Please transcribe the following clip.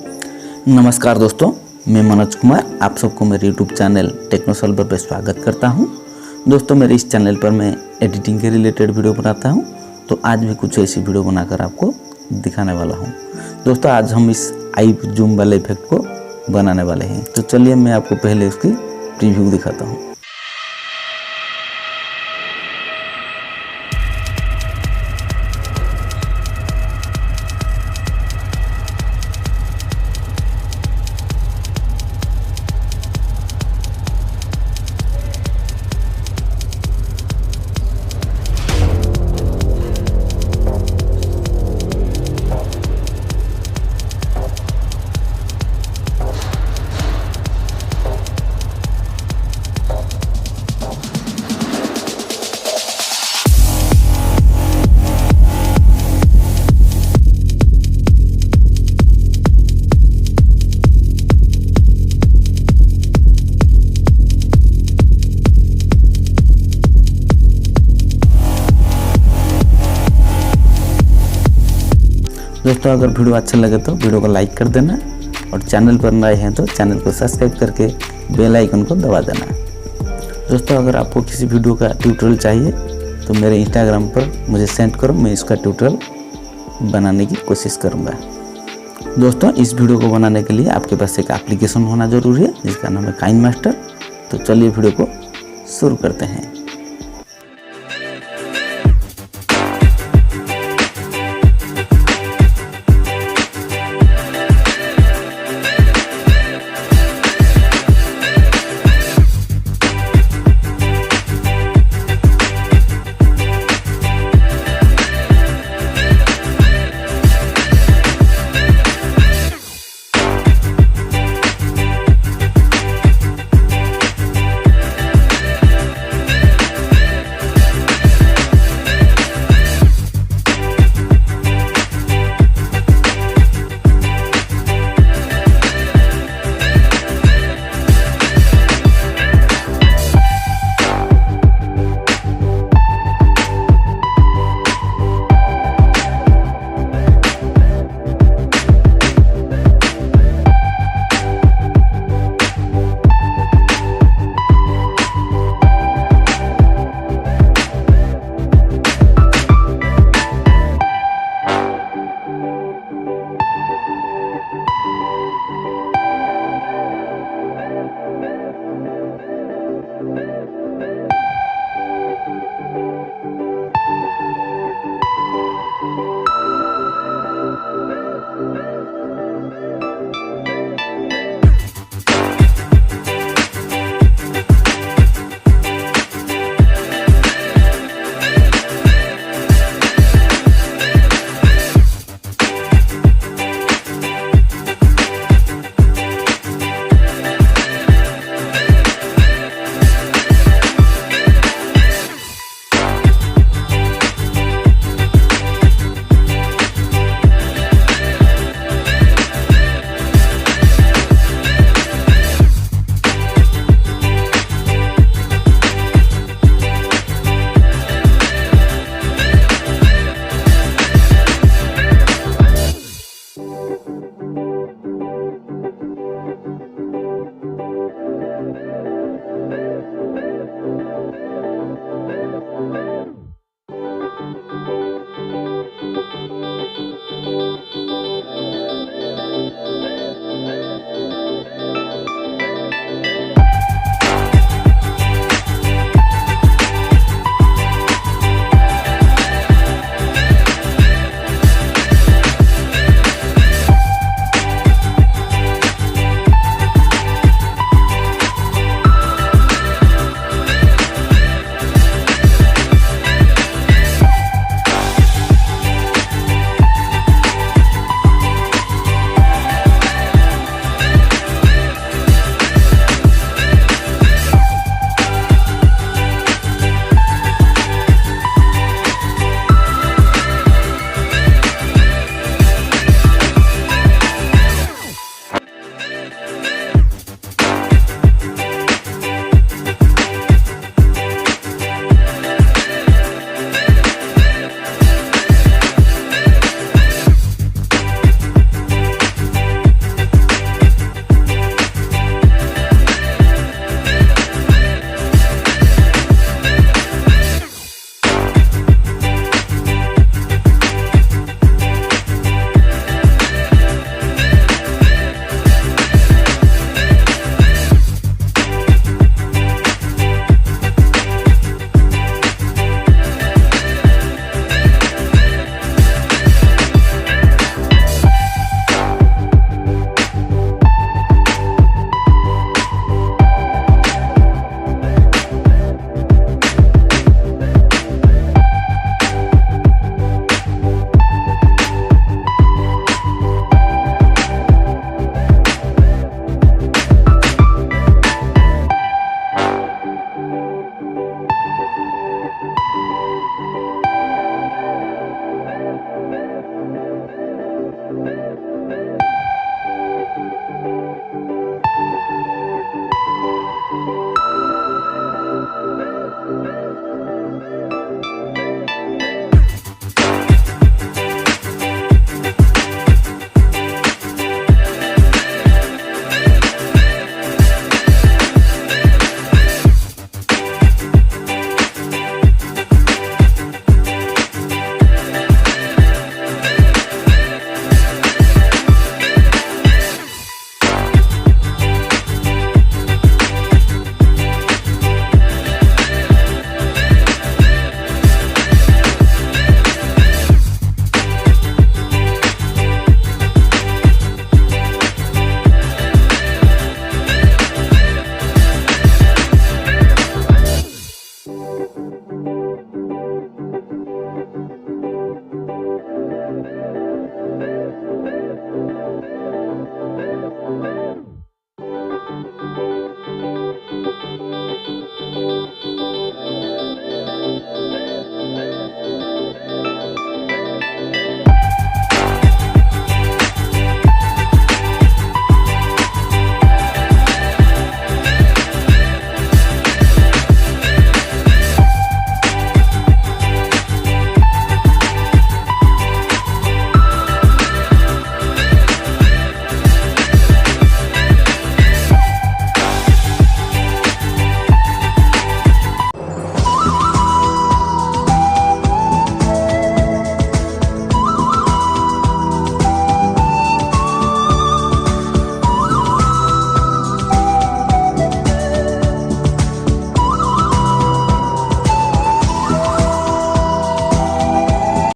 नमस्कार दोस्तों, मैं मनोज कुमार आप सबको मेरे YouTube चैनल टेक्नो सॉल्वर पर स्वागत करता हूं। दोस्तों, मेरे इस चैनल पर मैं एडिटिंग के रिलेटेड वीडियो बनाता हूं, तो आज भी कुछ ऐसी वीडियो बनाकर आपको दिखाने वाला हूं। दोस्तों, आज हम इस आई जूम वाले इफेक्ट को बनाने वाले हैं, तो चलिए मैं आपको पहले उसकी प्रीव्यू दिखाता हूँ। दोस्तों, अगर वीडियो अच्छा लगे तो वीडियो को लाइक कर देना और चैनल पर नए हैं तो चैनल को सब्सक्राइब करके बेल आइकन को दबा देना। दोस्तों, अगर आपको किसी वीडियो का ट्यूटोरियल चाहिए तो मेरे इंस्टाग्राम पर मुझे सेंड करो, मैं इसका ट्यूटोरियल बनाने की कोशिश करूँगा। दोस्तों, इस वीडियो को बनाने के लिए आपके पास एक एप्लीकेशन होना ज़रूरी है जिसका नाम है काइन मास्टर। तो चलिए वीडियो को शुरू करते हैं।